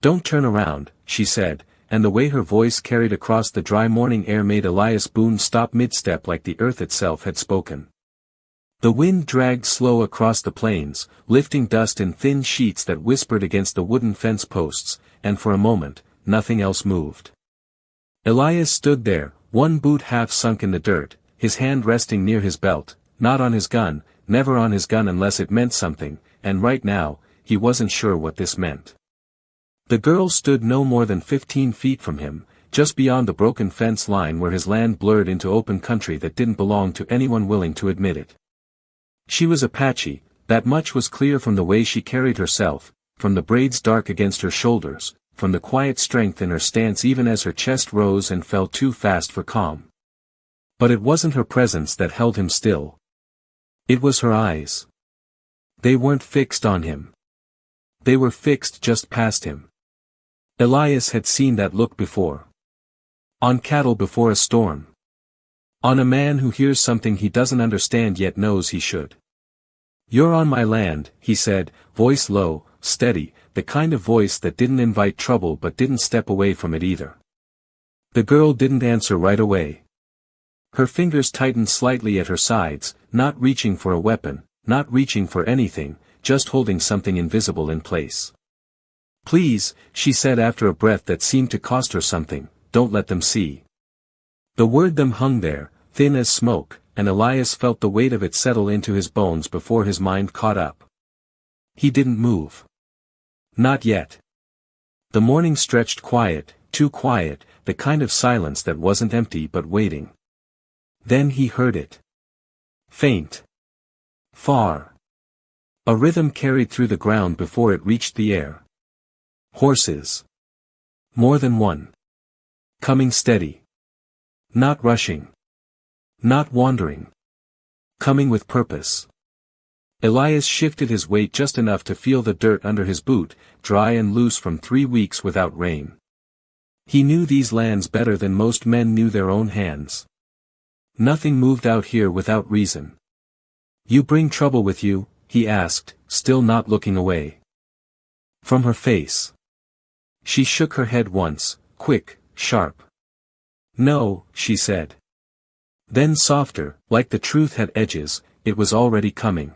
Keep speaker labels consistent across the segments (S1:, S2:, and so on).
S1: "Don't turn around," she said, and the way her voice carried across the dry morning air made Elias Boone stop mid-step like the earth itself had spoken. The wind dragged slow across the plains, lifting dust in thin sheets that whispered against the wooden fence posts, and for a moment, nothing else moved. Elias stood there, one boot half sunk in the dirt, his hand resting near his belt, not on his gun, never on his gun unless it meant something, and right now, he wasn't sure what this meant. The girl stood no more than 15 feet from him, just beyond the broken fence line where his land blurred into open country that didn't belong to anyone willing to admit it. She was Apache, that much was clear from the way she carried herself, from the braids dark against her shoulders, from the quiet strength in her stance even as her chest rose and fell too fast for calm. But it wasn't her presence that held him still. It was her eyes. They weren't fixed on him. They were fixed just past him. Elias had seen that look before. On cattle before a storm. On a man who hears something he doesn't understand yet knows he should. "You're on my land," he said, voice low, steady, the kind of voice that didn't invite trouble but didn't step away from it either. The girl didn't answer right away. Her fingers tightened slightly at her sides, not reaching for a weapon, not reaching for anything, just holding something invisible in place. "Please," she said after a breath that seemed to cost her something, "don't let them see." The word "them" hung there, thin as smoke, and Elias felt the weight of it settle into his bones before his mind caught up. He didn't move. Not yet. The morning stretched quiet, too quiet, the kind of silence that wasn't empty but waiting. Then he heard it. Faint. Far. A rhythm carried through the ground before it reached the air. Horses. More than one. Coming steady. Not rushing. Not wandering. Coming with purpose. Elias shifted his weight just enough to feel the dirt under his boot, dry and loose from 3 weeks without rain. He knew these lands better than most men knew their own hands. Nothing moved out here without reason. "You bring trouble with you?" he asked, still not looking away. From her face. She shook her head once, quick, sharp. "No," she said. Then softer, like the truth had edges, it was already coming.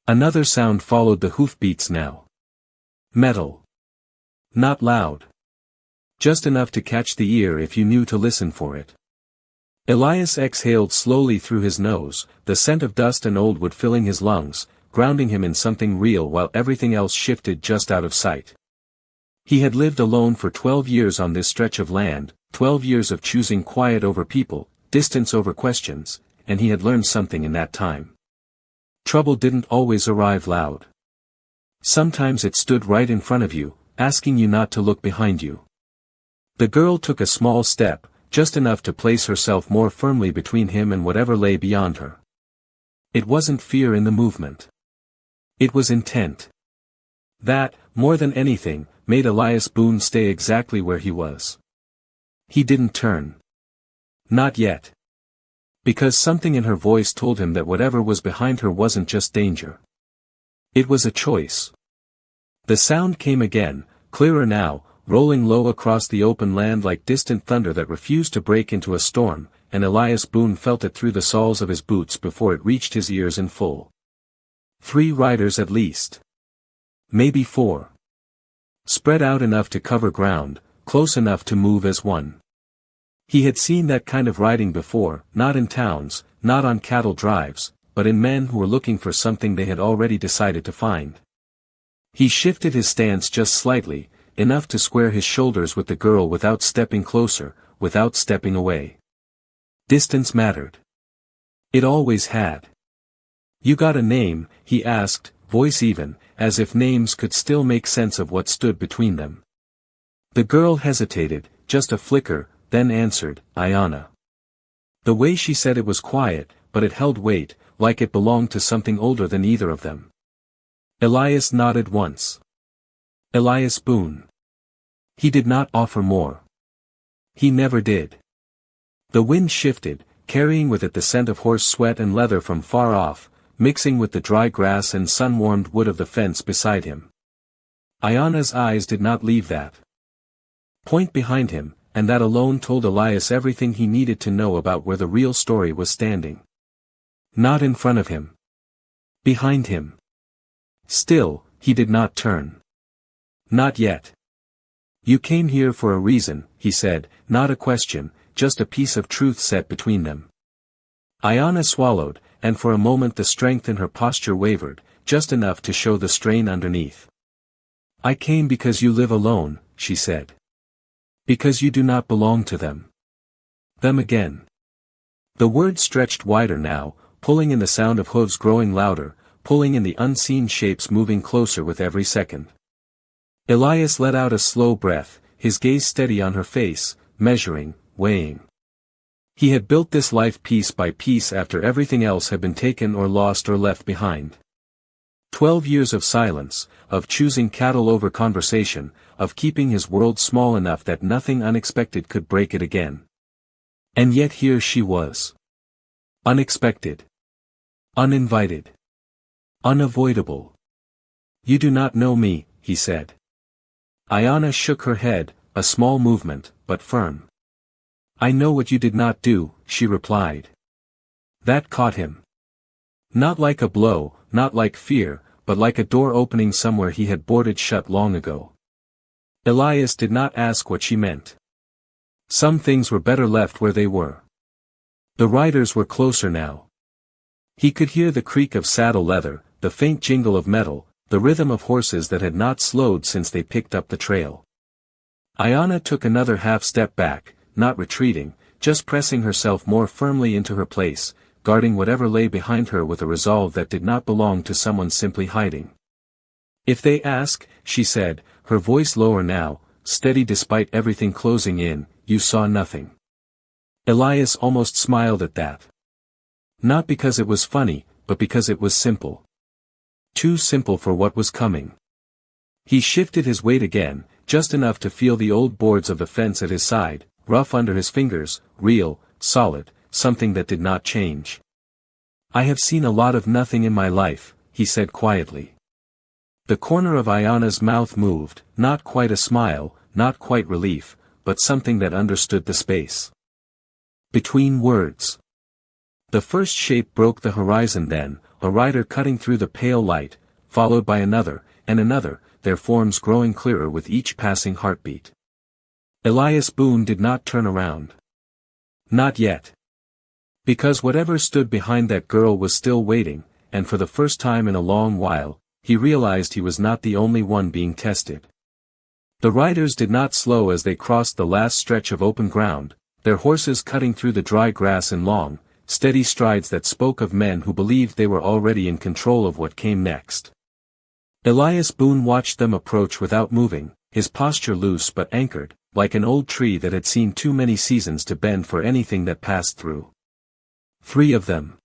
S1: Another sound followed the hoofbeats now. Metal. Not loud. Just enough to catch the ear if you knew to listen for it. Elias exhaled slowly through his nose, the scent of dust and old wood filling his lungs, grounding him in something real while everything else shifted just out of sight. He had lived alone for 12 years on this stretch of land, 12 years of choosing quiet over people, distance over questions, and he had learned something in that time. Trouble didn't always arrive loud. Sometimes it stood right in front of you, asking you not to look behind you. The girl took a small step, just enough to place herself more firmly between him and whatever lay beyond her. It wasn't fear in the movement. It was intent. That, more than anything, made Elias Boone stay exactly where he was. He didn't turn. Not yet. Because something in her voice told him that whatever was behind her wasn't just danger. It was a choice. The sound came again, clearer now, rolling low across the open land like distant thunder that refused to break into a storm, and Elias Boone felt it through the soles of his boots before it reached his ears in full. 3 riders at least. Maybe 4. Spread out enough to cover ground, close enough to move as one. He had seen that kind of riding before, not in towns, not on cattle drives, but in men who were looking for something they had already decided to find. He shifted his stance just slightly, enough to square his shoulders with the girl without stepping closer, without stepping away. Distance mattered. It always had. "You got a name?" he asked, voice even, as if names could still make sense of what stood between them. The girl hesitated, just a flicker, then answered, "Ayana." The way she said it was quiet, but it held weight, like it belonged to something older than either of them. Elias nodded once. Elias Boone. He did not offer more. He never did. The wind shifted, carrying with it the scent of horse sweat and leather from far off, mixing with the dry grass and sun-warmed wood of the fence beside him. Ayana's eyes did not leave that point behind him, and that alone told Elias everything he needed to know about where the real story was standing. Not in front of him. Behind him. Still, he did not turn. Not yet. You came here for a reason, he said, not a question, just a piece of truth set between them. Ayana swallowed, and for a moment the strength in her posture wavered, just enough to show the strain underneath. I came because you live alone, she said. Because you do not belong to them. Them again. The words stretched wider now, pulling in the sound of hooves growing louder, pulling in the unseen shapes moving closer with every second. Elias let out a slow breath, his gaze steady on her face, measuring, weighing. He had built this life piece by piece after everything else had been taken or lost or left behind. 12 years of silence, of choosing cattle over conversation, of keeping his world small enough that nothing unexpected could break it again. And yet here she was. Unexpected. Uninvited. Unavoidable. You do not know me, he said. Ayana shook her head, a small movement, but firm. I know what you did not do, she replied. That caught him. Not like a blow, not like fear, but like a door opening somewhere he had boarded shut long ago. Elias did not ask what she meant. Some things were better left where they were. The riders were closer now. He could hear the creak of saddle leather, the faint jingle of metal, the rhythm of horses that had not slowed since they picked up the trail. Ayana took another half step back, not retreating, just pressing herself more firmly into her place, guarding whatever lay behind her with a resolve that did not belong to someone simply hiding. If they ask, she said, her voice lower now, steady despite everything closing in, you saw nothing. Elias almost smiled at that. Not because it was funny, but because it was simple. Too simple for what was coming. He shifted his weight again, just enough to feel the old boards of the fence at his side, rough under his fingers, real, solid, something that did not change. I have seen a lot of nothing in my life, he said quietly. The corner of Ayana's mouth moved, not quite a smile, not quite relief, but something that understood the space between words. The first shape broke the horizon then, a rider cutting through the pale light, followed by another, and another, their forms growing clearer with each passing heartbeat. Elias Boone did not turn around. Not yet. Because whatever stood behind that girl was still waiting, and for the first time in a long while, he realized he was not the only one being tested. The riders did not slow as they crossed the last stretch of open ground, their horses cutting through the dry grass in long, steady strides that spoke of men who believed they were already in control of what came next. Elias Boone watched them approach without moving, his posture loose but anchored, like an old tree that had seen too many seasons to bend for anything that passed through. 3 of them.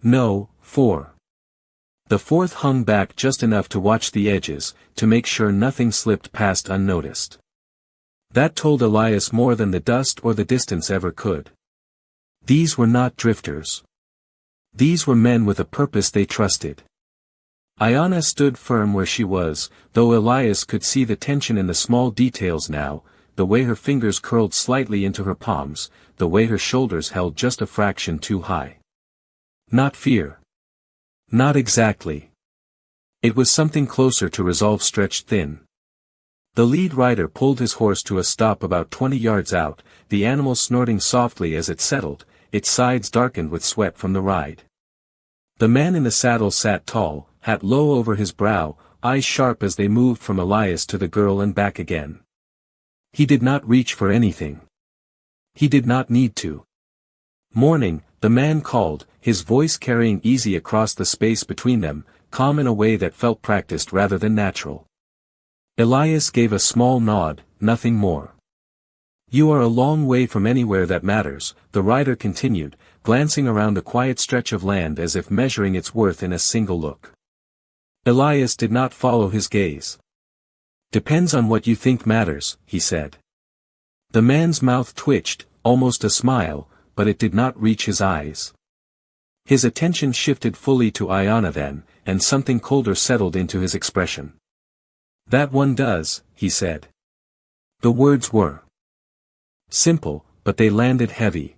S1: No, 4. The 4th hung back just enough to watch the edges, to make sure nothing slipped past unnoticed. That told Elias more than the dust or the distance ever could. These were not drifters. These were men with a purpose they trusted. Ayana stood firm where she was, though Elias could see the tension in the small details now, the way her fingers curled slightly into her palms, the way her shoulders held just a fraction too high. Not fear. Not exactly. It was something closer to resolve stretched thin. The lead rider pulled his horse to a stop about 20 yards out, the animal snorting softly as it settled, its sides darkened with sweat from the ride. The man in the saddle sat tall, hat low over his brow, eyes sharp as they moved from Elias to the girl and back again. He did not reach for anything. He did not need to. Morning, the man called, his voice carrying easy across the space between them, calm in a way that felt practiced rather than natural. Elias gave a small nod, nothing more. You are a long way from anywhere that matters, the rider continued, glancing around the quiet stretch of land as if measuring its worth in a single look. Elias did not follow his gaze. Depends on what you think matters, he said. The man's mouth twitched, almost a smile, but it did not reach his eyes. His attention shifted fully to Ayana then, and something colder settled into his expression. That one does, he said. The words were simple, but they landed heavy.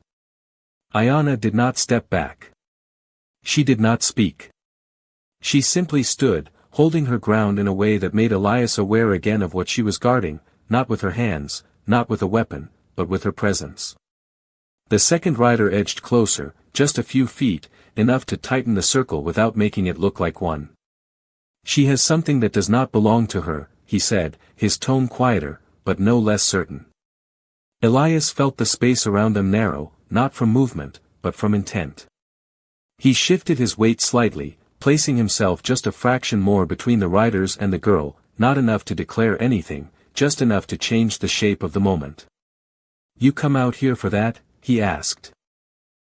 S1: Ayanna did not step back. She did not speak. She simply stood, holding her ground in a way that made Elias aware again of what she was guarding, not with her hands, not with a weapon, but with her presence. The second rider edged closer, just a few feet, enough to tighten the circle without making it look like one. She has something that does not belong to her, he said, his tone quieter, but no less certain. Elias felt the space around them narrow, not from movement, but from intent. He shifted his weight slightly, placing himself just a fraction more between the riders and the girl, not enough to declare anything, just enough to change the shape of the moment. You come out here for that? He asked.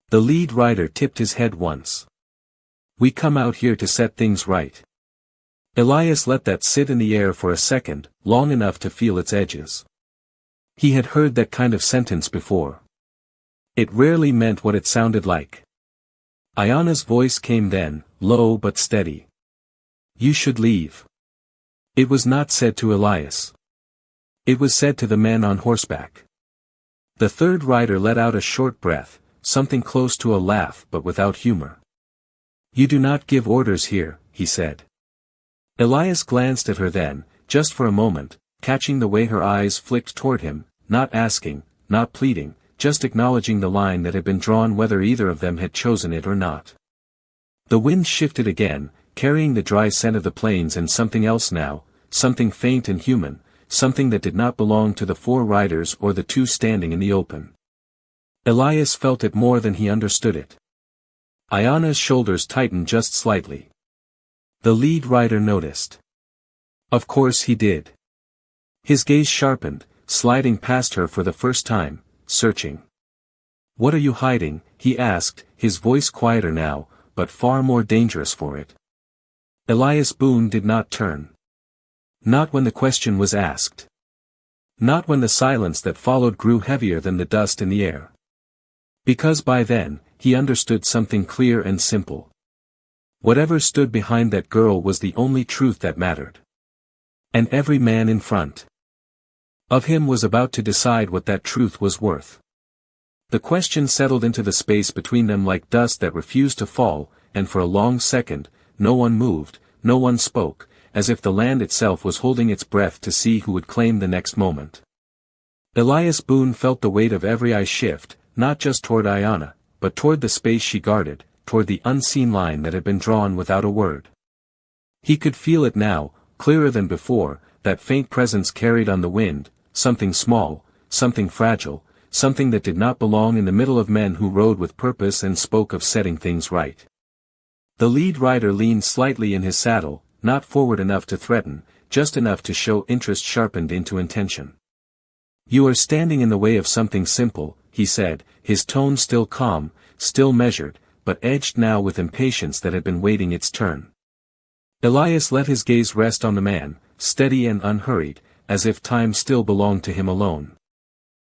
S1: The lead rider tipped his head once. We come out here to set things right. Elias let that sit in the air for a second, long enough to feel its edges. He had heard that kind of sentence before. It rarely meant what it sounded like. Ayanna's voice came then, low but steady. You should leave. It was not said to Elias. It was said to the men on horseback. The third rider let out a short breath, something close to a laugh but without humor. You do not give orders here, he said. Elias glanced at her then, just for a moment, catching the way her eyes flicked toward him, not asking, not pleading, just acknowledging the line that had been drawn whether either of them had chosen it or not. The wind shifted again, carrying the dry scent of the plains and something else now, something faint and human, something that did not belong to the four riders or the two standing in the open. Elias felt it more than he understood it. Ayanna's shoulders tightened just slightly. The lead rider noticed. Of course he did. His gaze sharpened, sliding past her for the first time, searching. What are you hiding? He asked, his voice quieter now, but far more dangerous for it. Elias Boone did not turn. Not when the question was asked. Not when the silence that followed grew heavier than the dust in the air. Because by then, he understood something clear and simple. Whatever stood behind that girl was the only truth that mattered. And every man in front of him was about to decide what that truth was worth. The question settled into the space between them like dust that refused to fall, and for a long second, no one moved, no one spoke, as if the land itself was holding its breath to see who would claim the next moment. Elias Boone felt the weight of every eye shift, not just toward Ayanna, but toward the space she guarded, toward the unseen line that had been drawn without a word. He could feel it now, clearer than before, that faint presence carried on the wind, something small, something fragile, something that did not belong in the middle of men who rode with purpose and spoke of setting things right. The lead rider leaned slightly in his saddle, not forward enough to threaten, just enough to show interest sharpened into intention. You are standing in the way of something simple, he said, his tone still calm, still measured, but edged now with impatience that had been waiting its turn. Elias let his gaze rest on the man, steady and unhurried, as if time still belonged to him alone.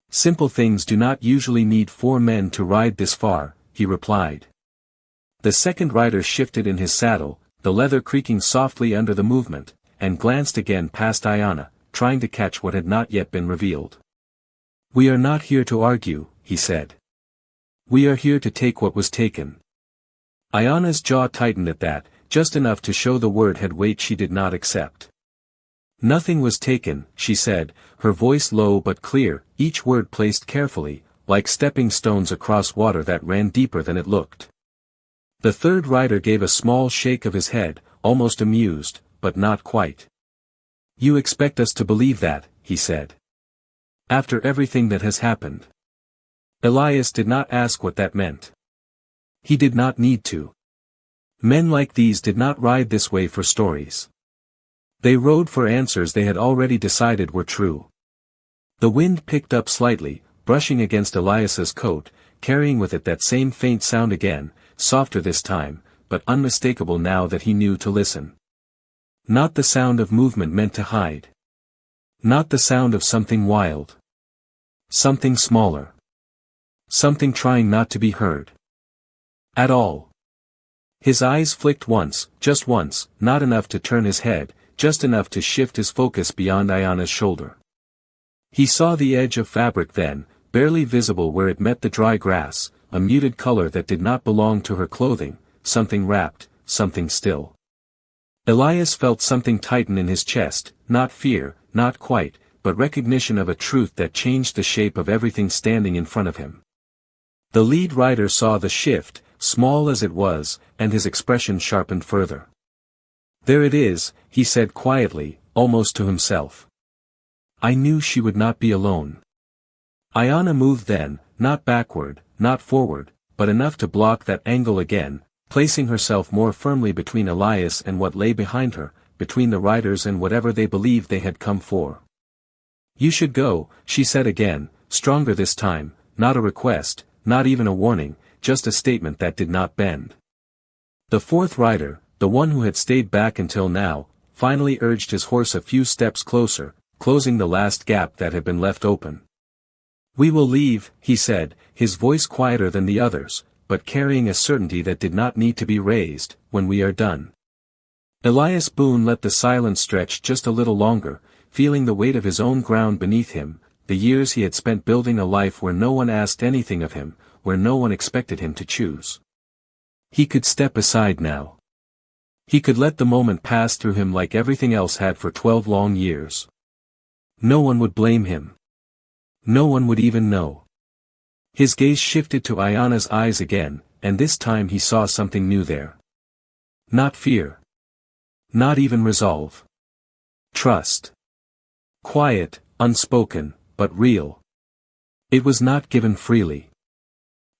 S1: Simple things do not usually need four men to ride this far, he replied. The second rider shifted in his saddle, the leather creaking softly under the movement, and glanced again past Ayanna, trying to catch what had not yet been revealed. We are not here to argue, he said. We are here to take what was taken. Ayanna's jaw tightened at that, just enough to show the word had weight she did not accept. Nothing was taken, she said, her voice low but clear, each word placed carefully, like stepping stones across water that ran deeper than it looked. The third rider gave a small shake of his head, almost amused, but not quite. You expect us to believe that, he said. After everything that has happened. Elias did not ask what that meant. He did not need to. Men like these did not ride this way for stories. They rode for answers they had already decided were true. The wind picked up slightly, brushing against Elias's coat, carrying with it that same faint sound again, softer this time, but unmistakable now that he knew to listen. Not the sound of movement meant to hide. Not the sound of something wild. Something smaller. Something trying not to be heard. At all. His eyes flicked once, just once, not enough to turn his head, just enough to shift his focus beyond Ayana's shoulder. He saw the edge of fabric then, barely visible where it met the dry grass, a muted color that did not belong to her clothing, something wrapped, something still. Elias felt something tighten in his chest, not fear, not quite, but recognition of a truth that changed the shape of everything standing in front of him. The lead rider saw the shift, small as it was, and his expression sharpened further. "There it is," he said quietly, almost to himself. "I knew she would not be alone." Ayana moved then, not backward, not forward, but enough to block that angle again, placing herself more firmly between Elias and what lay behind her, between the riders and whatever they believed they had come for. "You should go," she said again, stronger this time, not a request, not even a warning, just a statement that did not bend. The fourth rider, the one who had stayed back until now, finally urged his horse a few steps closer, closing the last gap that had been left open. "We will leave," he said, his voice quieter than the others, but carrying a certainty that did not need to be raised, "when we are done." Elias Boone let the silence stretch just a little longer, feeling the weight of his own ground beneath him, the years he had spent building a life where no one asked anything of him, where no one expected him to choose. He could step aside now. He could let the moment pass through him like everything else had for 12 long years. No one would blame him. No one would even know. His gaze shifted to Ayana's eyes again, and this time he saw something new there. Not fear. Not even resolve. Trust. Quiet, unspoken, but real. It was not given freely.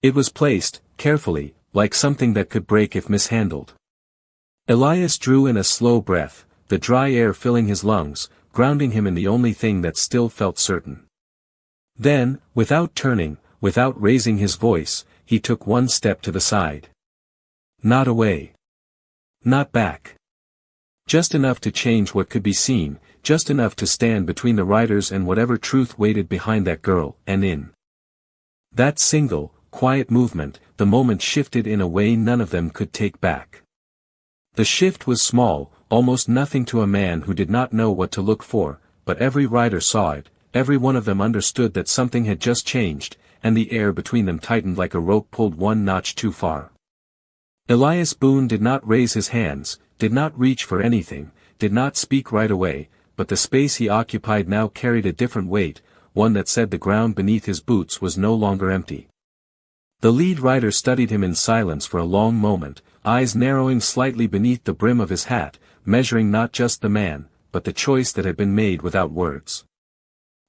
S1: It was placed, carefully, like something that could break if mishandled. Elias drew in a slow breath, the dry air filling his lungs, grounding him in the only thing that still felt certain. Then, without turning, without raising his voice, he took one step to the side. Not away. Not back. Just enough to change what could be seen, just enough to stand between the riders and whatever truth waited behind that girl, and in that single, quiet movement, the moment shifted in a way none of them could take back. The shift was small, almost nothing to a man who did not know what to look for, but every rider saw it, every one of them understood that something had just changed, and the air between them tightened like a rope pulled one notch too far. Elias Boone did not raise his hands, did not reach for anything, did not speak right away, but the space he occupied now carried a different weight, one that said the ground beneath his boots was no longer empty. The lead rider studied him in silence for a long moment, eyes narrowing slightly beneath the brim of his hat, measuring not just the man, but the choice that had been made without words.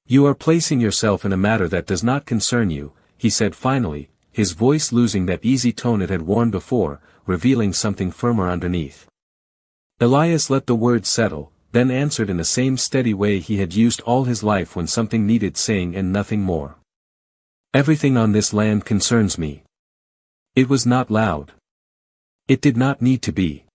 S1: "You are placing yourself in a matter that does not concern you," he said finally, his voice losing that easy tone it had worn before, revealing something firmer underneath. Elias let the words settle, then answered in the same steady way he had used all his life when something needed saying and nothing more. "Everything on this land concerns me." It was not loud. It did not need to be.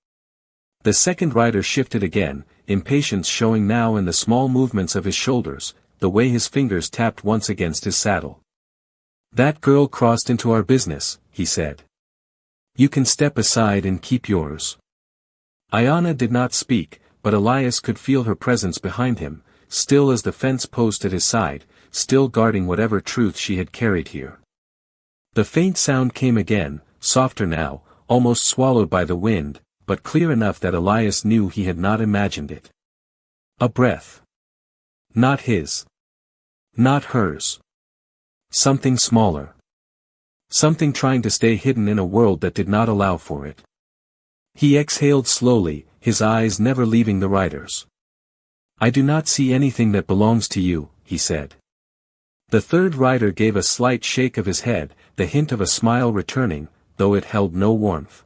S1: The second rider shifted again, impatience showing now in the small movements of his shoulders, the way his fingers tapped once against his saddle. "That girl crossed into our business," he said. "You can step aside and keep yours." Ayana did not speak, but Elias could feel her presence behind him, still as the fence post at his side, still guarding whatever truth she had carried here. The faint sound came again, softer now, almost swallowed by the wind, but clear enough that Elias knew he had not imagined it. A breath. Not his. Not hers. Something smaller. Something trying to stay hidden in a world that did not allow for it. He exhaled slowly, his eyes never leaving the riders. "I do not see anything that belongs to you," he said. The third rider gave a slight shake of his head, the hint of a smile returning, though it held no warmth.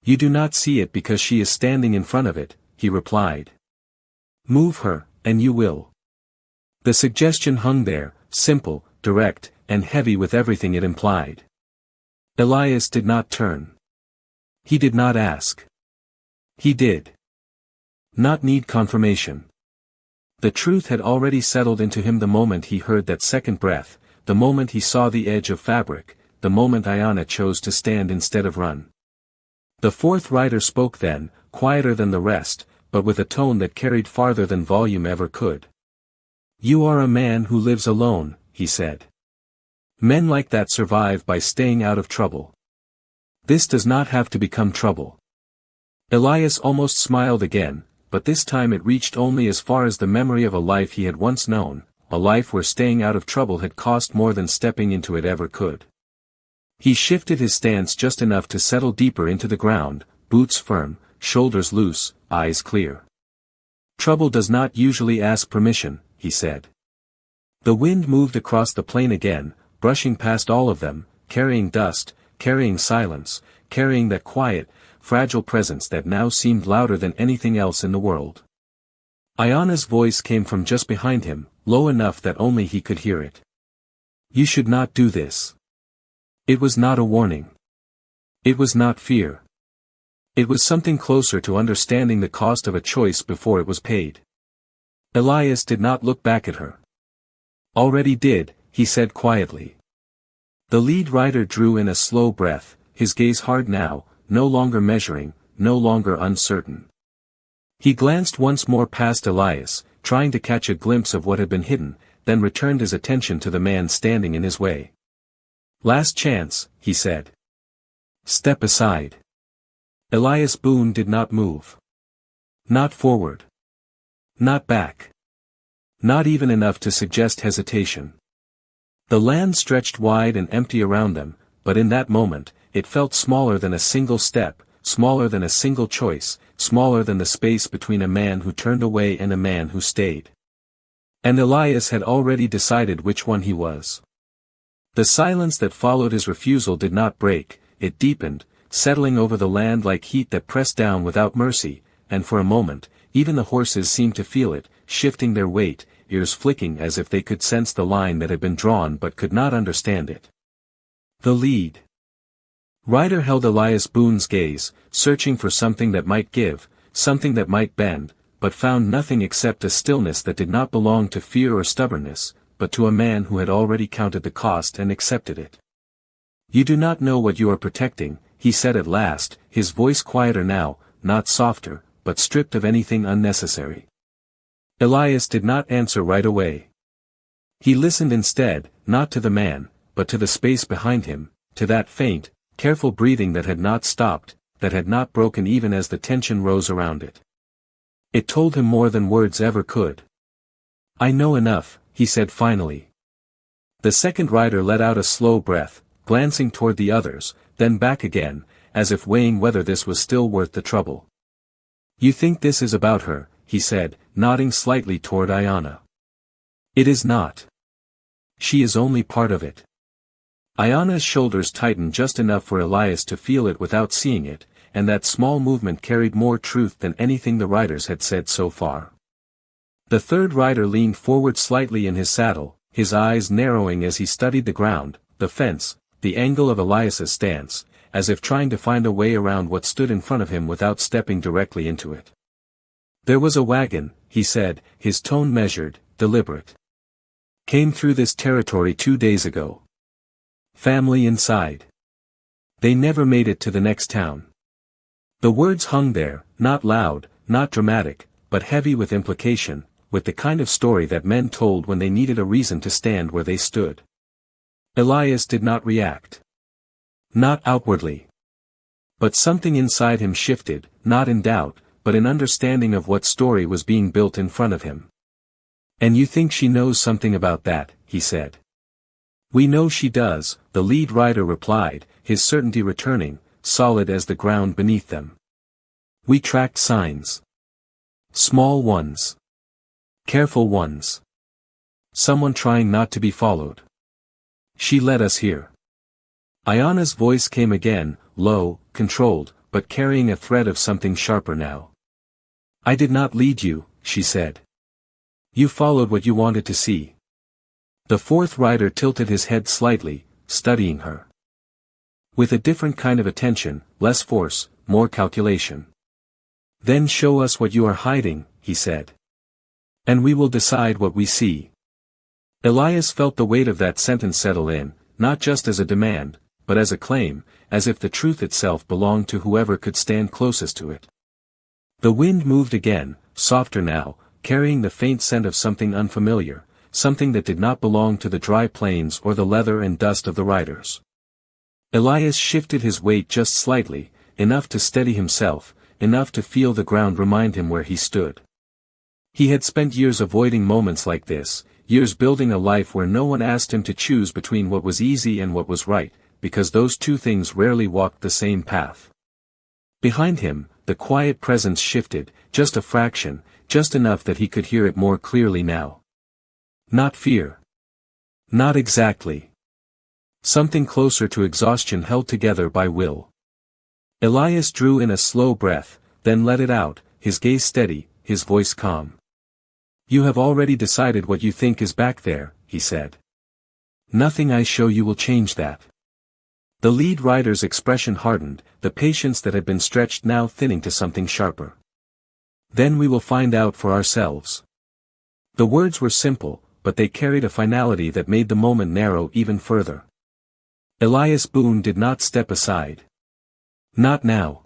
S1: "You do not see it because she is standing in front of it," he replied. "Move her, and you will." The suggestion hung there, simple, direct, and heavy with everything it implied. Elias did not turn. He did not ask. He did not need confirmation. The truth had already settled into him the moment he heard that second breath, the moment he saw the edge of fabric, the moment Ayana chose to stand instead of run. The fourth rider spoke then, quieter than the rest, but with a tone that carried farther than volume ever could. "You are a man who lives alone," he said. "Men like that survive by staying out of trouble. This does not have to become trouble." Elias almost smiled again, but this time it reached only as far as the memory of a life he had once known, a life where staying out of trouble had cost more than stepping into it ever could. He shifted his stance just enough to settle deeper into the ground, boots firm, shoulders loose, eyes clear. "Trouble does not usually ask permission," he said. The wind moved across the plain again, brushing past all of them, carrying dust, carrying silence, carrying that quiet, fragile presence that now seemed louder than anything else in the world. Ayana's voice came from just behind him, low enough that only he could hear it. "You should not do this." It was not a warning. It was not fear. It was something closer to understanding the cost of a choice before it was paid. Elias did not look back at her. "Already did," he said quietly. The lead rider drew in a slow breath, his gaze hard now, no longer measuring, no longer uncertain. He glanced once more past Elias, trying to catch a glimpse of what had been hidden, then returned his attention to the man standing in his way. "Last chance," he said. "Step aside." Elias Boone did not move. Not forward. Not back. Not even enough to suggest hesitation. The land stretched wide and empty around them, but in that moment, it felt smaller than a single step, smaller than a single choice, smaller than the space between a man who turned away and a man who stayed. And Elias had already decided which one he was. The silence that followed his refusal did not break, it deepened, settling over the land like heat that pressed down without mercy, and for a moment, even the horses seemed to feel it, shifting their weight, ears flicking as if they could sense the line that had been drawn but could not understand it. The lead rider held Elias Boone's gaze, searching for something that might give, something that might bend, but found nothing except a stillness that did not belong to fear or stubbornness, but to a man who had already counted the cost and accepted it. "You do not know what you are protecting," he said at last, his voice quieter now, not softer, but stripped of anything unnecessary. Elias did not answer right away. He listened instead, not to the man, but to the space behind him, to that faint, careful breathing that had not stopped, that had not broken even as the tension rose around it. It told him more than words ever could. "I know enough," he said finally. The second rider let out a slow breath, glancing toward the others, then back again, as if weighing whether this was still worth the trouble. "You think this is about her," he said, nodding slightly toward Ayana. "It is not. She is only part of it." Ayana's shoulders tightened just enough for Elias to feel it without seeing it, and that small movement carried more truth than anything the riders had said so far. The third rider leaned forward slightly in his saddle, his eyes narrowing as he studied the ground, the fence, the angle of Elias's stance, as if trying to find a way around what stood in front of him without stepping directly into it. "There was a wagon," he said, his tone measured, deliberate. "Came through this territory 2 days ago. Family inside. They never made it to the next town." The words hung there, not loud, not dramatic, but heavy with implication, with the kind of story that men told when they needed a reason to stand where they stood. Elias did not react. Not outwardly. But something inside him shifted, not in doubt, but in understanding of what story was being built in front of him. "And you think she knows something about that," he said. "We know she does," the lead rider replied, his certainty returning, solid as the ground beneath them. "We tracked signs. Small ones. Careful ones. Someone trying not to be followed. She led us here." Ayana's voice came again, low, controlled, but carrying a thread of something sharper now. "I did not lead you," she said. "You followed what you wanted to see." The fourth rider tilted his head slightly, studying her. With a different kind of attention, less force, more calculation. "Then show us what you are hiding," he said. "And we will decide what we see." Elias felt the weight of that sentence settle in, not just as a demand, but as a claim, as if the truth itself belonged to whoever could stand closest to it. The wind moved again, softer now, carrying the faint scent of something unfamiliar, something that did not belong to the dry plains or the leather and dust of the riders. Elias shifted his weight just slightly, enough to steady himself, enough to feel the ground remind him where he stood. He had spent years avoiding moments like this, years building a life where no one asked him to choose between what was easy and what was right, because those two things rarely walked the same path. Behind him, the quiet presence shifted, just a fraction, just enough that he could hear it more clearly now. Not fear. Not exactly. Something closer to exhaustion held together by will. Elias drew in a slow breath, then let it out, his gaze steady, his voice calm. "You have already decided what you think is back there," he said. "Nothing I show you will change that." The lead rider's expression hardened, the patience that had been stretched now thinning to something sharper. "Then we will find out for ourselves." The words were simple, but they carried a finality that made the moment narrow even further. Elias Boone did not step aside. Not now.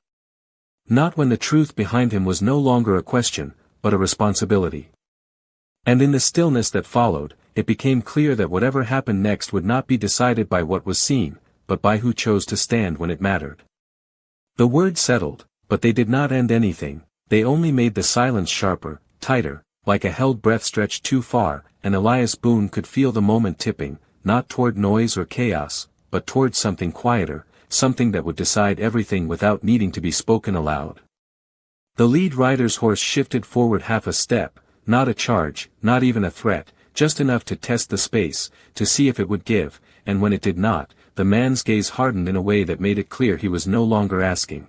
S1: Not when the truth behind him was no longer a question, but a responsibility. And in the stillness that followed, it became clear that whatever happened next would not be decided by what was seen, but by who chose to stand when it mattered. The words settled, but they did not end anything, they only made the silence sharper, tighter, like a held breath stretched too far, and Elias Boone could feel the moment tipping, not toward noise or chaos, but toward something quieter, something that would decide everything without needing to be spoken aloud. The lead rider's horse shifted forward half a step, not a charge, not even a threat, just enough to test the space, to see if it would give, and when it did not, the man's gaze hardened in a way that made it clear he was no longer asking.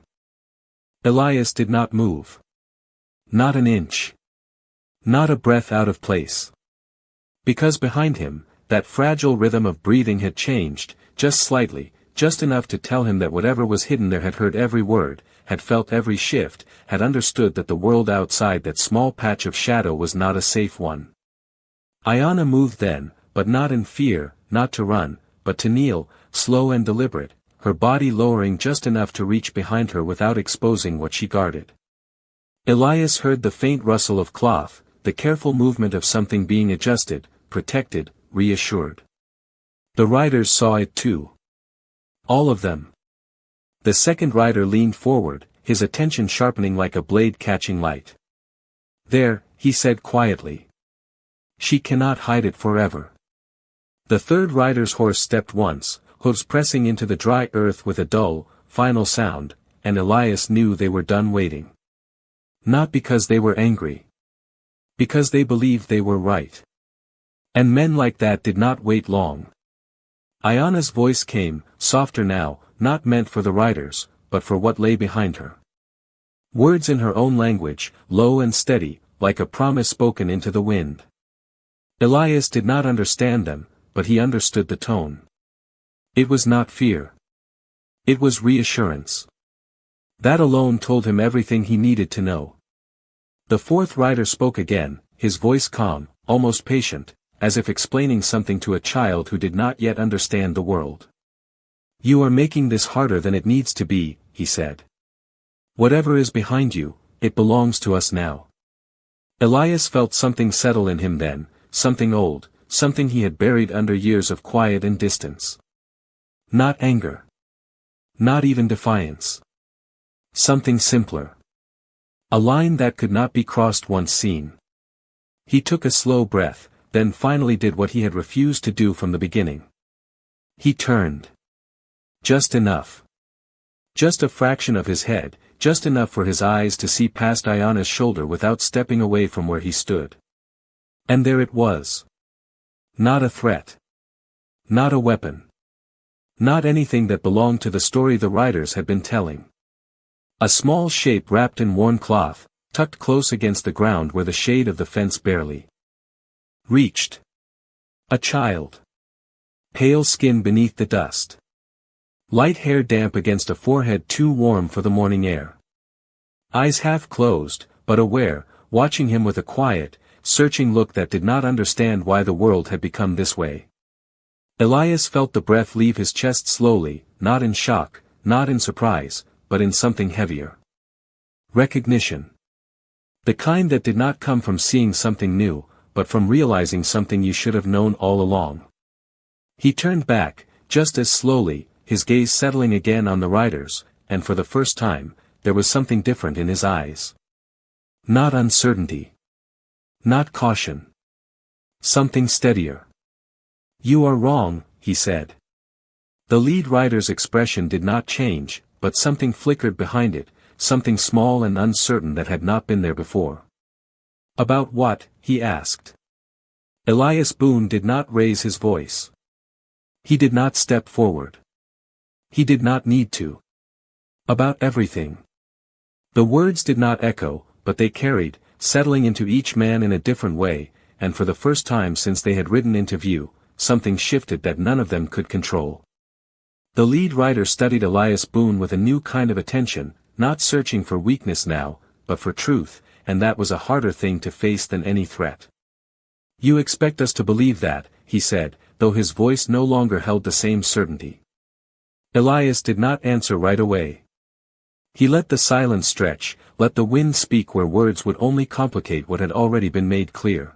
S1: Elias did not move. Not an inch. Not a breath out of place. Because behind him, that fragile rhythm of breathing had changed, just slightly, just enough to tell him that whatever was hidden there had heard every word, had felt every shift, had understood that the world outside that small patch of shadow was not a safe one. Ayanna moved then, but not in fear, not to run, but to kneel, slow and deliberate, her body lowering just enough to reach behind her without exposing what she guarded. Elias heard the faint rustle of cloth, the careful movement of something being adjusted, protected, reassured. The riders saw it too. All of them. The second rider leaned forward, his attention sharpening like a blade catching light. "There," he said quietly. "She cannot hide it forever." The third rider's horse stepped once, hooves pressing into the dry earth with a dull, final sound, and Elias knew they were done waiting. Not because they were angry. Because they believed they were right. And men like that did not wait long. Ayanna's voice came, softer now, not meant for the riders, but for what lay behind her. Words in her own language, low and steady, like a promise spoken into the wind. Elias did not understand them, but he understood the tone. It was not fear. It was reassurance. That alone told him everything he needed to know. The fourth rider spoke again, his voice calm, almost patient, as if explaining something to a child who did not yet understand the world. "You are making this harder than it needs to be," he said. "Whatever is behind you, it belongs to us now." Elias felt something settle in him then, something old, something he had buried under years of quiet and distance. Not anger. Not even defiance. Something simpler. A line that could not be crossed once seen. He took a slow breath, then finally did what he had refused to do from the beginning. He turned. Just enough. Just a fraction of his head, just enough for his eyes to see past Ayanna's shoulder without stepping away from where he stood. And there it was. Not a threat. Not a weapon. Not anything that belonged to the story the riders had been telling. A small shape wrapped in worn cloth, tucked close against the ground where the shade of the fence barely reached. A child. Pale skin beneath the dust. Light hair damp against a forehead too warm for the morning air. Eyes half closed, but aware, watching him with a quiet, searching look that did not understand why the world had become this way. Elias felt the breath leave his chest slowly, not in shock, not in surprise, but in something heavier. Recognition. The kind that did not come from seeing something new, but from realizing something you should have known all along. He turned back, just as slowly, his gaze settling again on the riders, and for the first time, there was something different in his eyes. Not uncertainty. Not caution. Something steadier. "You are wrong," he said. The lead rider's expression did not change, but something flickered behind it, something small and uncertain that had not been there before. "About what?" he asked. Elias Boone did not raise his voice. He did not step forward. He did not need to. "About everything." The words did not echo, but they carried, settling into each man in a different way, and for the first time since they had ridden into view, something shifted that none of them could control. The lead rider studied Elias Boone with a new kind of attention, not searching for weakness now, but for truth, and that was a harder thing to face than any threat. "You expect us to believe that," he said, though his voice no longer held the same certainty. Elias did not answer right away. He let the silence stretch, let the wind speak where words would only complicate what had already been made clear.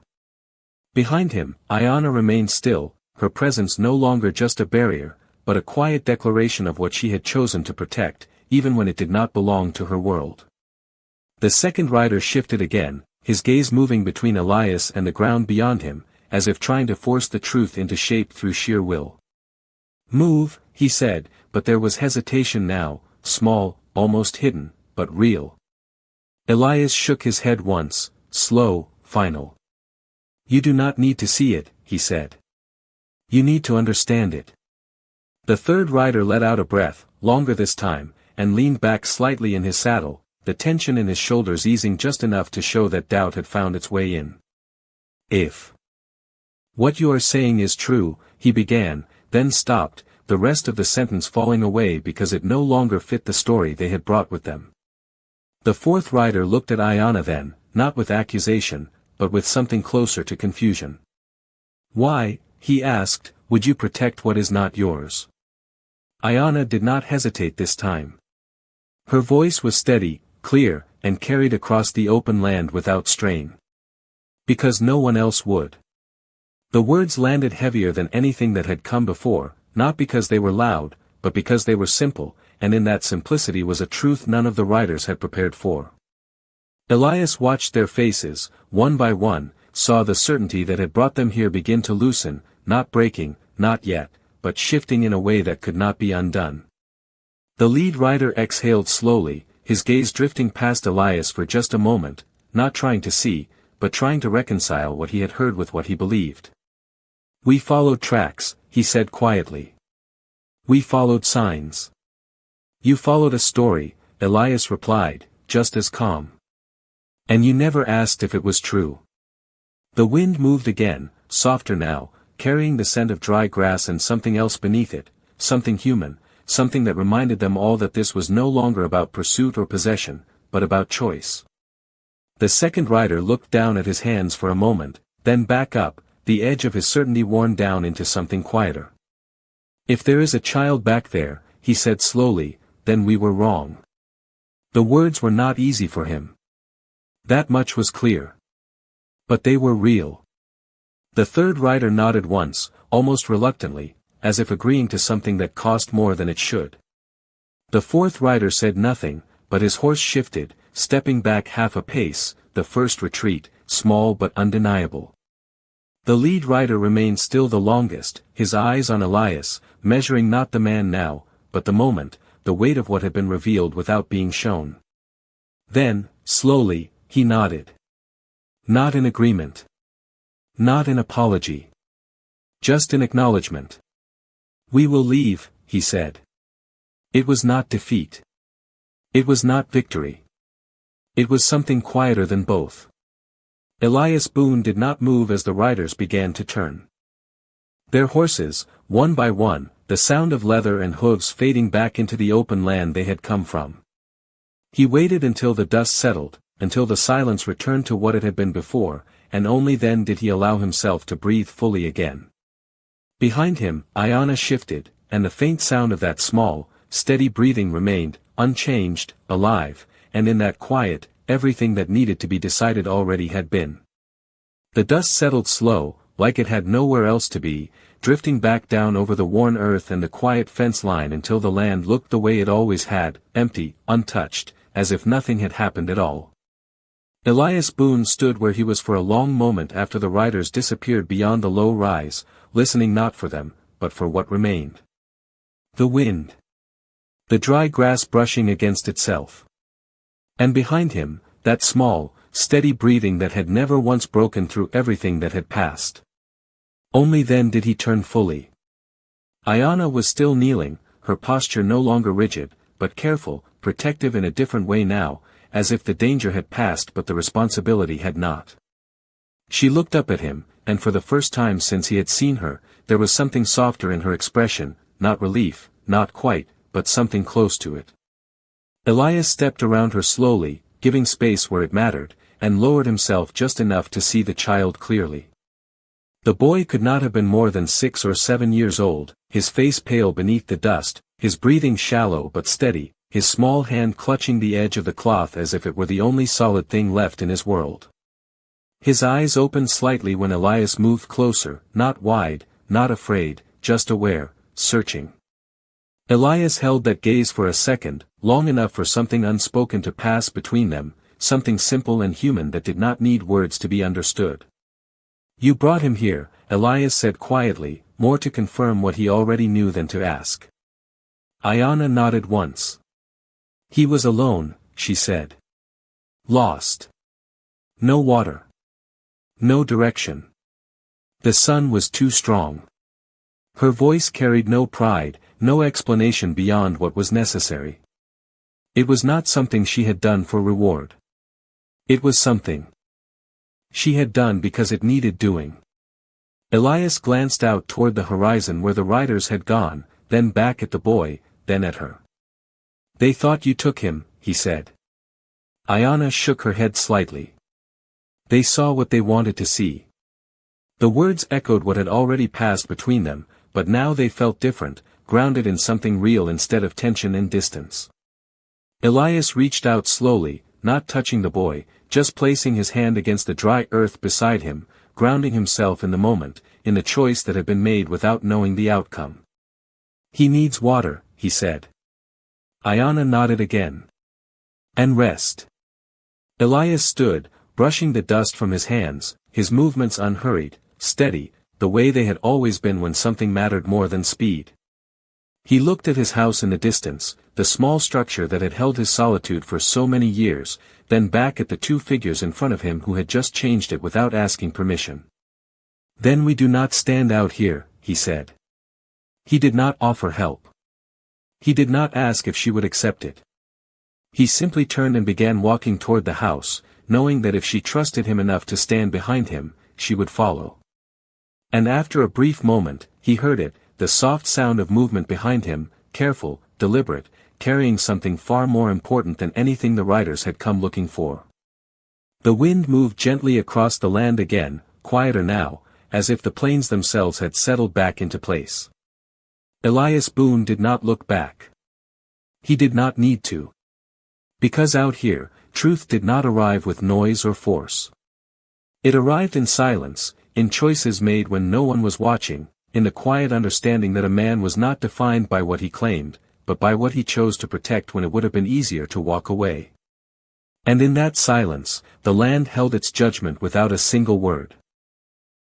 S1: Behind him, Ayanna remained still, her presence no longer just a barrier, but a quiet declaration of what she had chosen to protect, even when it did not belong to her world. The second rider shifted again, his gaze moving between Elias and the ground beyond him, as if trying to force the truth into shape through sheer will. "Move," he said, but there was hesitation now, small, almost hidden, but real. Elias shook his head once, slow, final. "You do not need to see it," he said. "You need to understand it." The third rider let out a breath, longer this time, and leaned back slightly in his saddle, the tension in his shoulders easing just enough to show that doubt had found its way in. "If what you are saying is true," he began, then stopped, the rest of the sentence falling away because it no longer fit the story they had brought with them. The fourth rider looked at Ayanna then, not with accusation, but with something closer to confusion. "Why," he asked, "would you protect what is not yours?" Ayanna did not hesitate this time. Her voice was steady, clear, and carried across the open land without strain. "Because no one else would." The words landed heavier than anything that had come before, not because they were loud, but because they were simple, and in that simplicity was a truth none of the riders had prepared for. Elias watched their faces, one by one, saw the certainty that had brought them here begin to loosen, not breaking, not yet, but shifting in a way that could not be undone. The lead rider exhaled slowly, his gaze drifting past Elias for just a moment, not trying to see, but trying to reconcile what he had heard with what he believed. "We followed tracks," he said quietly. "We followed signs." "You followed a story," Elias replied, just as calm. "And you never asked if it was true." The wind moved again, softer now, carrying the scent of dry grass and something else beneath it, something human, something that reminded them all that this was no longer about pursuit or possession, but about choice. The second rider looked down at his hands for a moment, then back up, the edge of his certainty worn down into something quieter. "If there is a child back there," he said slowly, "then we were wrong." The words were not easy for him. That much was clear. But they were real. The third rider nodded once, almost reluctantly, as if agreeing to something that cost more than it should. The fourth rider said nothing, but his horse shifted, stepping back half a pace, the first retreat, small but undeniable. The lead rider remained still the longest, his eyes on Elias, measuring not the man now, but the moment, the weight of what had been revealed without being shown. Then, slowly, he nodded. Not in agreement. Not in apology. Just in acknowledgement. "We will leave," he said. It was not defeat. It was not victory. It was something quieter than both. Elias Boone did not move as the riders began to turn. Their horses, one by one, the sound of leather and hooves fading back into the open land they had come from. He waited until the dust settled, until the silence returned to what it had been before, and only then did he allow himself to breathe fully again. Behind him, Ayanna shifted, and the faint sound of that small, steady breathing remained, unchanged, alive, and in that quiet, everything that needed to be decided already had been. The dust settled slow, like it had nowhere else to be, drifting back down over the worn earth and the quiet fence line until the land looked the way it always had, empty, untouched, as if nothing had happened at all. Elias Boone stood where he was for a long moment after the riders disappeared beyond the low rise, listening not for them, but for what remained. The wind. The dry grass brushing against itself. And behind him, that small, steady breathing that had never once broken through everything that had passed. Only then did he turn fully. Ayanna was still kneeling, her posture no longer rigid, but careful, protective in a different way now, as if the danger had passed but the responsibility had not. She looked up at him, and for the first time since he had seen her, there was something softer in her expression, not relief, not quite, but something close to it. Elias stepped around her slowly, giving space where it mattered, and lowered himself just enough to see the child clearly. The boy could not have been more than 6 or 7 years old, his face pale beneath the dust, his breathing shallow but steady, his small hand clutching the edge of the cloth as if it were the only solid thing left in his world. His eyes opened slightly when Elias moved closer, not wide, not afraid, just aware, searching. Elias held that gaze for a second, long enough for something unspoken to pass between them, something simple and human that did not need words to be understood. "You brought him here," Elias said quietly, more to confirm what he already knew than to ask. Ayanna nodded once. "He was alone," she said. "Lost. No water. No direction. The sun was too strong." Her voice carried no pride, no explanation beyond what was necessary. It was not something she had done for reward. It was something she had done because it needed doing. Elias glanced out toward the horizon where the riders had gone, then back at the boy, then at her. "They thought you took him," he said. Ayanna shook her head slightly. "They saw what they wanted to see." The words echoed what had already passed between them, but now they felt different, grounded in something real instead of tension and distance. Elias reached out slowly, not touching the boy, just placing his hand against the dry earth beside him, grounding himself in the moment, in the choice that had been made without knowing the outcome. "He needs water," he said. Ayanna nodded again. "And rest." Elias stood, brushing the dust from his hands, his movements unhurried, steady, the way they had always been when something mattered more than speed. He looked at his house in the distance, the small structure that had held his solitude for so many years, then back at the 2 figures in front of him who had just changed it without asking permission. "Then we do not stand out here," he said. He did not offer help. He did not ask if she would accept it. He simply turned and began walking toward the house, knowing that if she trusted him enough to stand behind him, she would follow. And after a brief moment, he heard it, the soft sound of movement behind him, careful, deliberate, carrying something far more important than anything the riders had come looking for. The wind moved gently across the land again, quieter now, as if the plains themselves had settled back into place. Elias Boone did not look back. He did not need to. Because out here, truth did not arrive with noise or force. It arrived in silence, in choices made when no one was watching, in the quiet understanding that a man was not defined by what he claimed, but by what he chose to protect when it would have been easier to walk away. And in that silence, the land held its judgment without a single word.